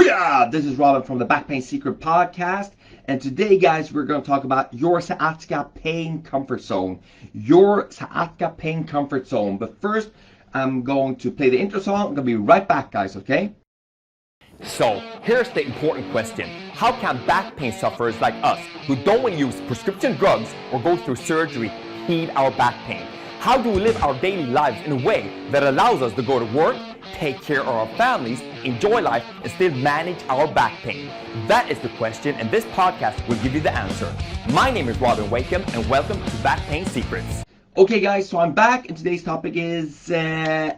Booyah! This is Robin from the Back Pain Secret Podcast. And today, guys, we're going to talk about your sciatica pain comfort zone. Your sciatica pain comfort zone. But first, I'm going to play the intro song. I'm going to be right back, guys, okay? So, here's the important question. How can back pain sufferers like us, who don't want to use prescription drugs or go through surgery, heal our back pain? How do we live our daily lives in a way that allows us to go to work, take care of our families, enjoy life, and still manage our back pain? That is the question, and this podcast will give you the answer. My name is Robin Wakeham, and welcome to Back Pain Secrets. Okay, guys, so I'm back, and today's topic is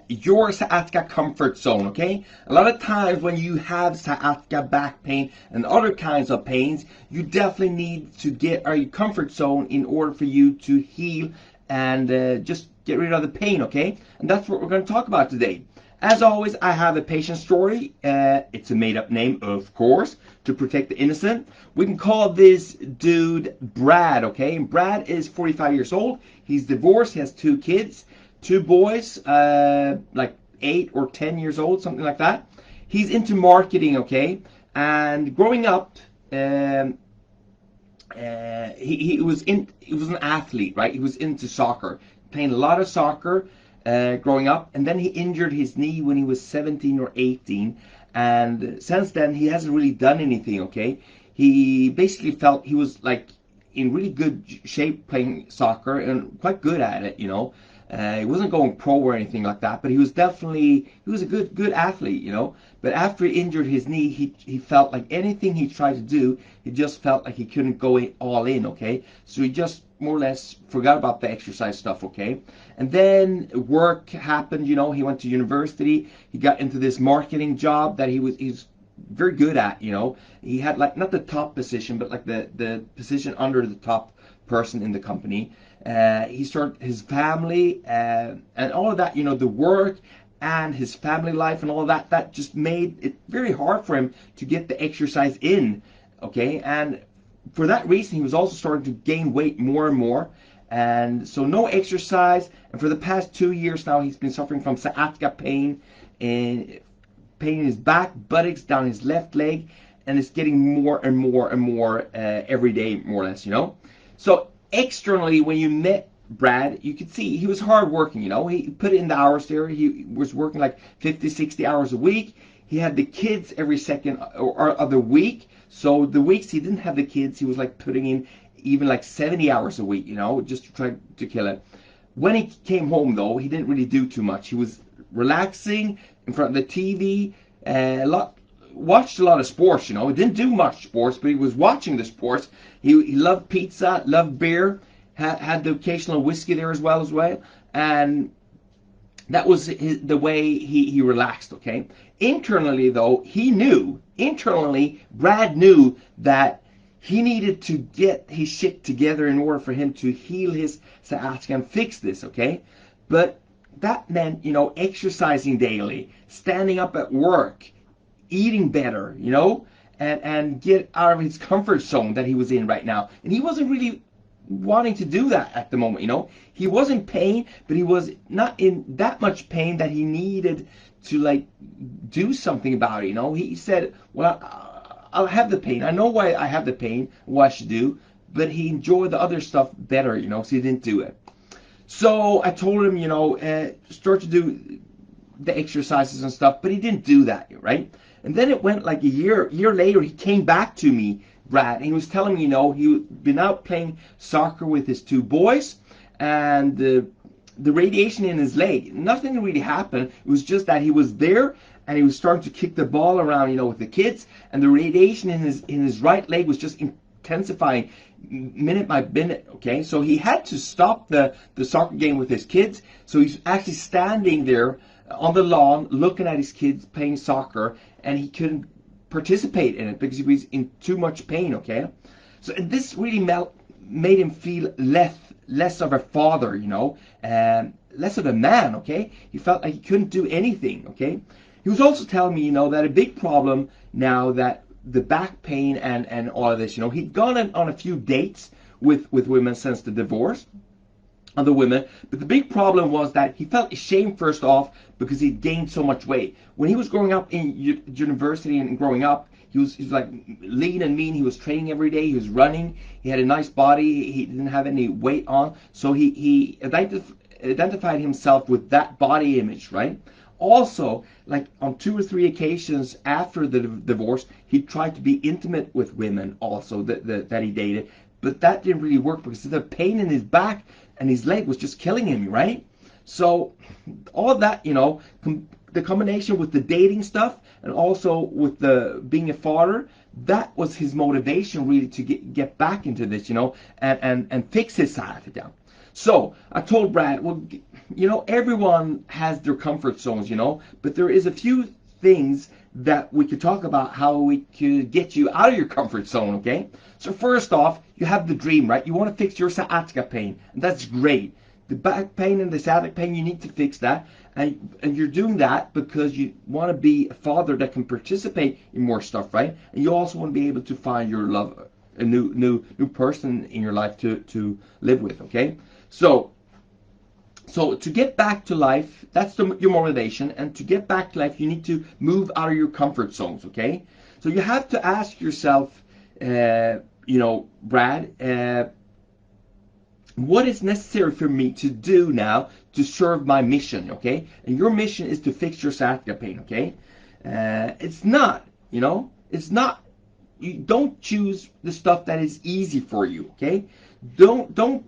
your sciatica comfort zone, okay? A lot of times when you have sciatica back pain and other kinds of pains, you definitely need to get your comfort zone in order for you to heal and just get rid of the pain, okay? And that's what we're going to talk about today. As always, I have a patient story. It's a made-up name, of course, to protect the innocent. We can call this dude Brad, okay? Brad is 45 years old. He's divorced. He has 2 kids, 2 boys, like 8 or 10 years old, something like that. He's into marketing, okay? And growing up, he was an athlete, right? He was into soccer, playing a lot of soccer growing up, and then he injured his knee when he was 17 or 18, and since then he hasn't really done anything, okay? He basically felt he was like in really good shape playing soccer and quite good at it, you know. He wasn't going pro or anything like that, but he was a good athlete, you know. But after he injured his knee, he felt like anything he tried to do, he just felt like he couldn't go all in, okay? So he just more or less forgot about the exercise stuff, okay? And then work happened, you know. He went to university. He got into this marketing job that he's very good at, you know. He had like not the top position, but like the position under the top person in the company. He started his family and all of that, you know, the work and his family life and all of that, that just made it very hard for him to get the exercise in, okay? And for that reason, he was also starting to gain weight more and more, and so no exercise. And for the past 2 years now, he's been suffering from sciatica pain in his back, buttocks, down his left leg, and it's getting more and more and more every day, more or less, you know. So externally, when you met Brad, you could see he was hard working, you know. He put in the hours there. He was working like 50, 60 hours a week. He had the kids every second or other week. So the weeks he didn't have the kids, he was like putting in even like 70 hours a week, you know, just to try to kill it. When he came home, though, he didn't really do too much. He was relaxing in front of the TV, watched a lot of sports, you know. He didn't do much sports, but he was watching the sports. He loved pizza, loved beer, had the occasional whiskey there as well, and that was the way he relaxed, okay? Internally, though, Brad knew that he needed to get his shit together in order for him to heal his sciatica and fix this, okay? But that meant, you know, exercising daily, standing up at work, eating better, you know, and get out of his comfort zone that he was in right now. And he wasn't really wanting to do that at the moment, you know. He was in pain, but he was not in that much pain that he needed to like do something about it, you know. He said, well, I'll have the pain. I know why I have the pain, what I should do, but he enjoyed the other stuff better, you know, so he didn't do it. So I told him, you know, start to do the exercises and stuff, but he didn't do that, right? And then it went like a year later, he came back to me, Brad, and he was telling me, you know, he'd been out playing soccer with his 2 boys, and the radiation in his leg, nothing really happened. It was just that he was there, and he was starting to kick the ball around, you know, with the kids, and the radiation in his right leg was just intensifying minute by minute, okay? So he had to stop the soccer game with his kids. So he's actually standing there on the lawn looking at his kids playing soccer, and he couldn't participate in it because he was in too much pain, okay? So this really made him feel less of a father, you know, less of a man, okay? He felt like he couldn't do anything, okay? He was also telling me, you know, that a big problem now that the back pain and all of this, you know, he'd gone on a few dates with women since the divorce, other women. But the big problem was that he felt ashamed first off because he gained so much weight. When he was growing up in university and growing up, he was like lean and mean. He was training every day. He was running. He had a nice body. He didn't have any weight on. So he identified himself with that body image, right? Also, like on 2 or 3 occasions after the divorce, he tried to be intimate with women also that he dated. But that didn't really work because the pain in his back and his leg was just killing him, right? So all of that, the combination with the dating stuff and also with the being a father, that was his motivation really to get back into this, and fix his sciatica. So I told Brad, well, everyone has their comfort zones, but there is a few things that we could talk about how we could get you out of your comfort zone, okay? So first off, you have the dream, right? You want to fix your sciatica pain, and that's great. The back pain and the sciatic pain, you need to fix that, and you're doing that because you want to be a father that can participate in more stuff, right? And you also want to be able to find your love, a new person in your life to live with, okay? So to get back to life, that's your motivation. And to get back to life, you need to move out of your comfort zones, okay? So you have to ask yourself, Brad, what is necessary for me to do now to serve my mission, okay? And your mission is to fix your sciatica pain, okay? It's not, it's not. You don't choose the stuff that is easy for you, okay? Don't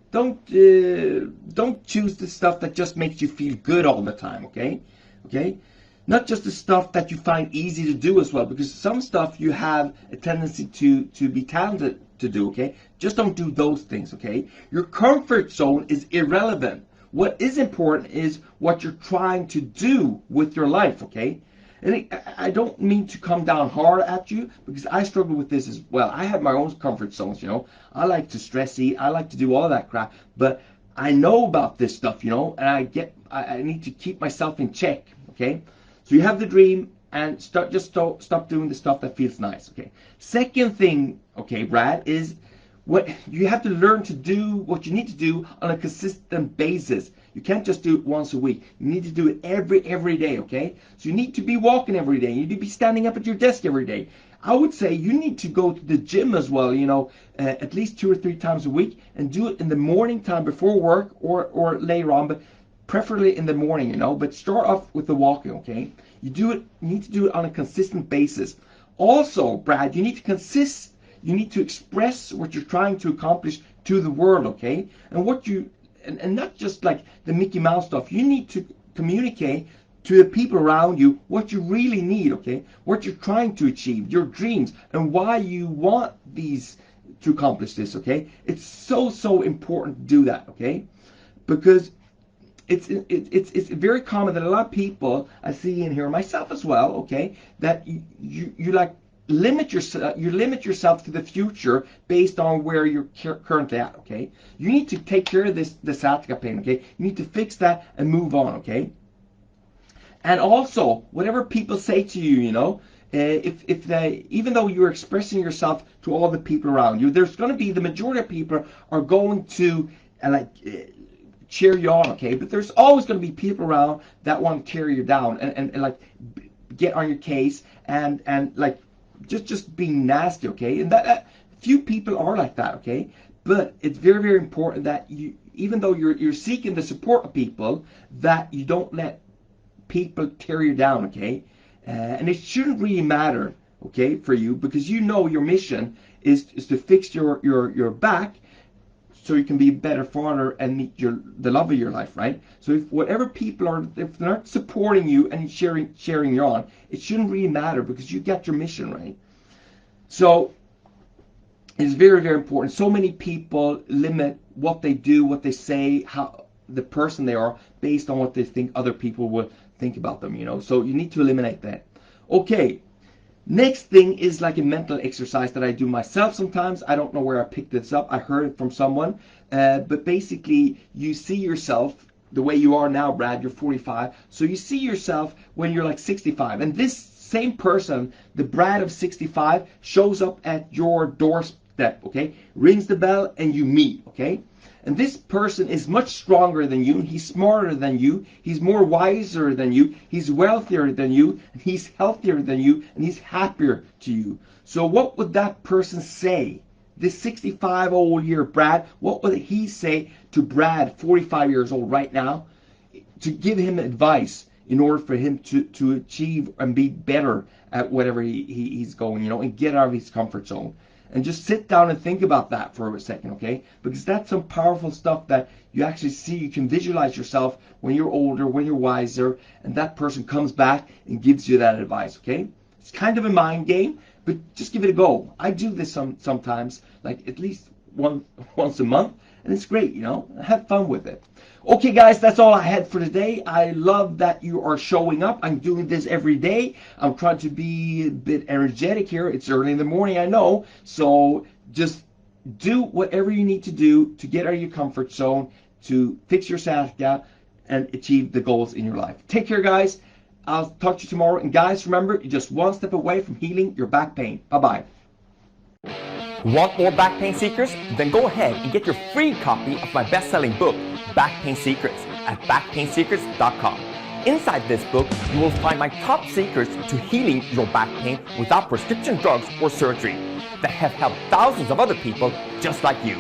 choose the stuff that just makes you feel good all the time, okay? Okay? Not just the stuff that you find easy to do as well, because some stuff you have a tendency to be talented to do, okay? Just don't do those things, okay? Your comfort zone is irrelevant. What is important is what you're trying to do with your life, okay? And I don't mean to come down hard at you, because I struggle with this as well. I have my own comfort zones, I like to stress eat. I like to do all that crap. But I know about this stuff, and I need to keep myself in check, okay? So you have the dream, and stop doing the stuff that feels nice, okay? Second thing, okay, Brad, is what you have to learn to do what you need to do on a consistent basis. You can't just do it once a week. You need to do it every day, okay? So you need to be walking every day. You need to be standing up at your desk every day. I would say you need to go to the gym as well, at least 2 or 3 times a week, and do it in the morning time before work or later on, but preferably in the morning, but start off with the walking, okay? You need to do it on a consistent basis. Also, Brad, you need to express what you're trying to accomplish to the world, okay? And not just like the Mickey Mouse stuff. You need to communicate to the people around you what you really need, okay? What you're trying to achieve, your dreams, and why you want to accomplish this, okay? It's so important to do that, okay? Because it's very common that a lot of people I see in here, myself as well, okay, that you like limit yourself to the future based on where you're currently at, okay? You need to take care of the sciatica pain, okay? You need to fix that and move on, okay? And also, whatever people say to you, even though you're expressing yourself to all the people around you, there's going to be the majority of people are going to cheer you on, okay? But there's always going to be people around that want to tear you down and like get on your case and like just being nasty, okay? And that few people are like that, okay? But it's very important that you, even though you're seeking the support of people, that you don't let people tear you down, okay? And it shouldn't really matter, okay, for you, because your mission is to fix your back so you can be a better father and meet the love of your life, right? So if whatever people if they're not supporting you and cheering you on, it shouldn't really matter because you got your mission, right? So it's very important. So many people limit what they do, what they say, how the person they are based on what they think other people will think about them, So you need to eliminate that. Okay. Next thing is like a mental exercise that I do myself sometimes. I don't know where I picked this up. I heard it from someone. But basically, you see yourself the way you are now, Brad. You're 45. So you see yourself when you're like 65. And this same person, the Brad of 65, shows up at your step, okay? Rings the bell and you meet, okay? And this person is much stronger than you, he's smarter than you, he's more wiser than you, he's wealthier than you, and he's healthier than you, and he's happier to you. So what would that person say? This 65-old-year Brad, what would he say to Brad, 45 years old right now, to give him advice in order for him to achieve and be better at whatever he's going, you know, and get out of his comfort zone? And just sit down and think about that for a second, okay? Because that's some powerful stuff that you actually see. You can visualize yourself when you're older, when you're wiser, and that person comes back and gives you that advice, okay? It's kind of a mind game, but just give it a go. I do this sometimes, like at least once a month, and it's great, you know? Have fun with it. Okay, guys, that's all I had for today. I love that you are showing up. I'm doing this every day. I'm trying to be a bit energetic here. It's early in the morning, I know. So just do whatever you need to do to get out of your comfort zone, to fix your sciatica, and achieve the goals in your life. Take care, guys. I'll talk to you tomorrow. And guys, remember, you're just one step away from healing your back pain. Bye-bye. Want more back pain secrets? Then go ahead and get your free copy of my best-selling book, Back Pain Secrets, at backpainsecrets.com. Inside this book, you will find my top secrets to healing your back pain without prescription drugs or surgery that have helped thousands of other people just like you.